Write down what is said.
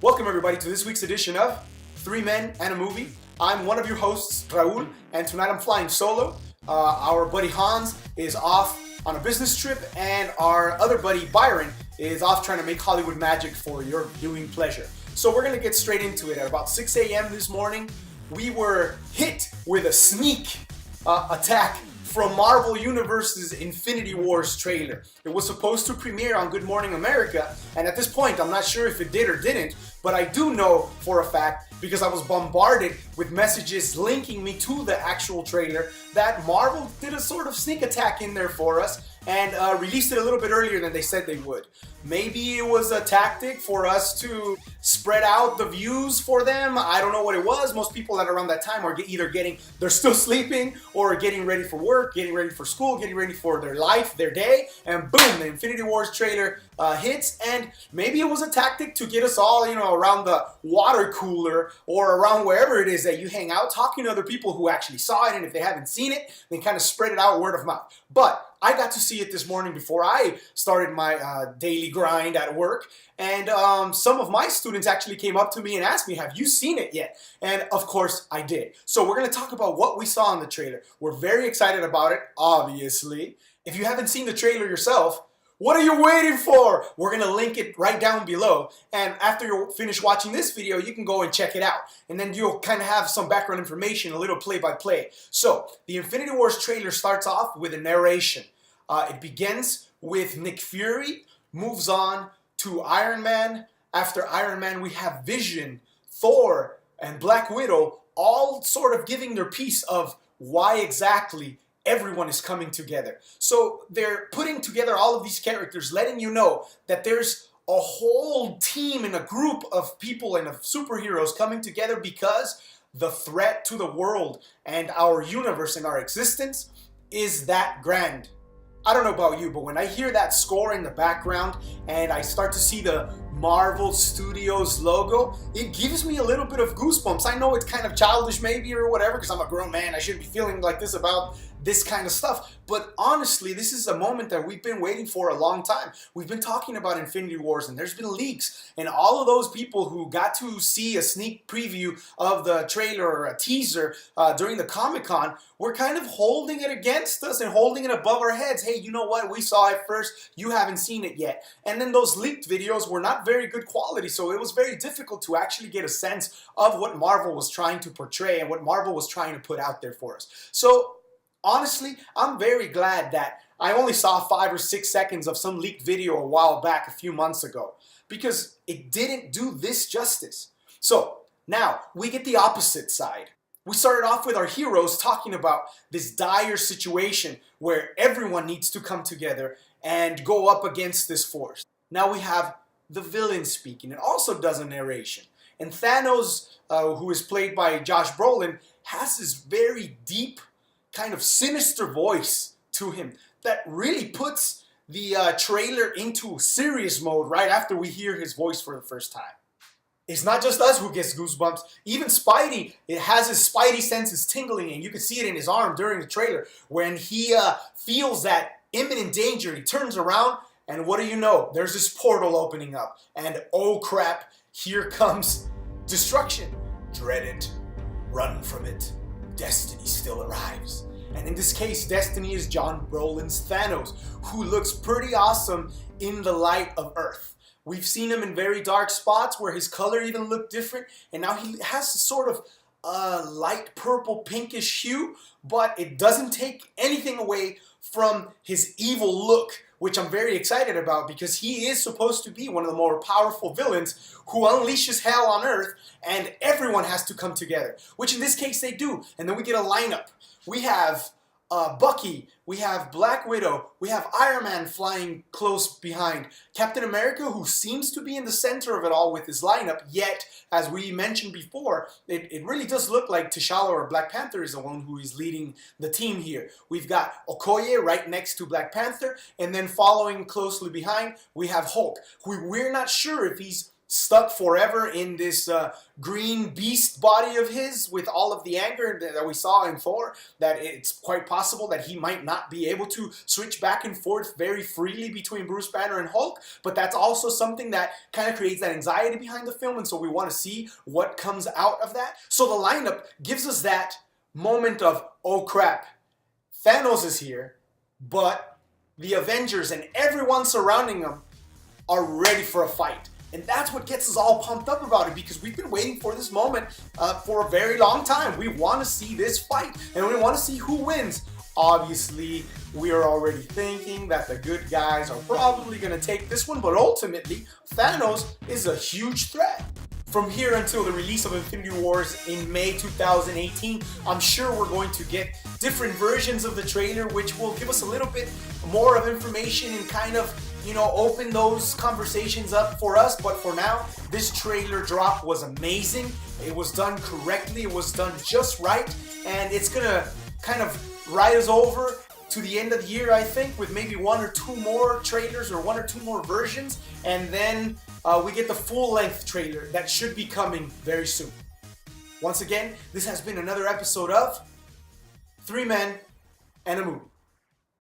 Welcome everybody to this week's edition of Three Men and a Movie. I'm one of your hosts, Raul, and tonight I'm flying solo. Our buddy Hans is off on a business trip, and our other buddy Byron is off trying to make Hollywood magic for your viewing pleasure. So we're going to get straight into it. At about 6 a.m. this morning, we were hit with a sneak attack from Marvel Universe's Infinity Wars trailer. It was supposed to premiere on Good Morning America, and at this point I'm not sure if it did or didn't, but I do know for a fact, because I was bombarded with messages linking me to the actual trailer, that Marvel did a sort of sneak attack in there for us and released it a little bit earlier than they said they would. Maybe it was a tactic for us to spread out the views for them. I don't know what it was. Most people at around that time are either they're still sleeping or getting ready for work, getting ready for school, getting ready for their life, their day, and boom, the Infinity Wars trailer hits. And maybe it was a tactic to get us all, around the water cooler or around wherever it is that you hang out, talking to other people who actually saw it, and if they haven't seen it, then kind of spread it out word of mouth. But I got to see it this morning before I started my daily grind at work, and some of my students actually came up to me and asked me, have you seen it yet? And of course I did. So we're going to talk about what we saw in the trailer. We're very excited about it, obviously. If you haven't seen the trailer yourself, what are you waiting for? We're going to link it right down below, and after you finish watching this video, you can go and check it out, and then you'll kind of have some background information, a little play-by-play. So the Infinity Wars trailer starts off with a narration. It begins with Nick Fury, moves on to Iron Man. After Iron Man, we have Vision, Thor, and Black Widow, all sort of giving their piece of why exactly everyone is coming together. So they're putting together all of these characters, letting you know that there's a whole team and a group of people and of superheroes coming together because the threat to the world and our universe and our existence is that grand. I don't know about you, but when I hear that score in the background and I start to see the Marvel Studios logo, it gives me a little bit of goosebumps. I know it's kind of childish maybe or whatever, because I'm a grown man. I shouldn't be feeling like this about this kind of stuff. But honestly, this is a moment that we've been waiting for a long time. We've been talking about Infinity Wars, and there's been leaks. And all of those people who got to see a sneak preview of the trailer or a teaser during the Comic-Con were kind of holding it against us and holding it above our heads. Hey, you know what? We saw it first. You haven't seen it yet. And then those leaked videos were not very good quality, so it was very difficult to actually get a sense of what Marvel was trying to portray and what Marvel was trying to put out there for us. So honestly, I'm very glad that I only saw 5 or 6 seconds of some leaked video a while back, a few months ago, because it didn't do this justice. So now we get the opposite side. We started off with our heroes talking about this dire situation where everyone needs to come together and go up against this force. Now we have the villain speaking. It also does a narration. And Thanos, who is played by Josh Brolin, has this very deep, kind of sinister voice to him that really puts the trailer into serious mode right after we hear his voice for the first time. It's not just us who gets goosebumps. Even Spidey, it has his Spidey senses tingling, and you can see it in his arm during the trailer when he feels that imminent danger. He turns around, and what do you know? There's this portal opening up, and oh crap, here comes destruction. Dread it, run from it. Destiny still arrives. And in this case, Destiny is John Brolin's Thanos, who looks pretty awesome in the light of Earth. We've seen him in very dark spots where his color even looked different, and now he has a sort of light purple pinkish hue, but it doesn't take anything away from his evil look, which I'm very excited about because he is supposed to be one of the more powerful villains who unleashes hell on Earth, and everyone has to come together, which in this case they do. And then we get a lineup. We have Bucky, we have Black Widow, we have Iron Man flying close behind, Captain America, who seems to be in the center of it all with his lineup, yet, as we mentioned before, it really does look like T'Challa or Black Panther is the one who is leading the team here. We've got Okoye right next to Black Panther, and then following closely behind, we have Hulk, who we're not sure if he's stuck forever in this green beast body of his with all of the anger that we saw in Thor, that it's quite possible that he might not be able to switch back and forth very freely between Bruce Banner and Hulk, but that's also something that kind of creates that anxiety behind the film, and so we want to see what comes out of that. So the lineup gives us that moment of, oh crap, Thanos is here, but the Avengers and everyone surrounding them are ready for a fight. And that's what gets us all pumped up about it, because we've been waiting for this moment for a very long time. We want to see this fight, and we want to see who wins. Obviously, we are already thinking that the good guys are probably going to take this one, but ultimately, Thanos is a huge threat. From here until the release of Infinity Wars in May 2018, I'm sure we're going to get different versions of the trailer, which will give us a little bit more of information and kind of, you know, open those conversations up for us. But for now, this trailer drop was amazing. It was done correctly. It was done just right. And it's going to kind of ride us over to the end of the year, I think, with maybe one or two more trailers or one or two more versions. And then we get the full-length trailer that should be coming very soon. Once again, this has been another episode of 3 Men and a Movie.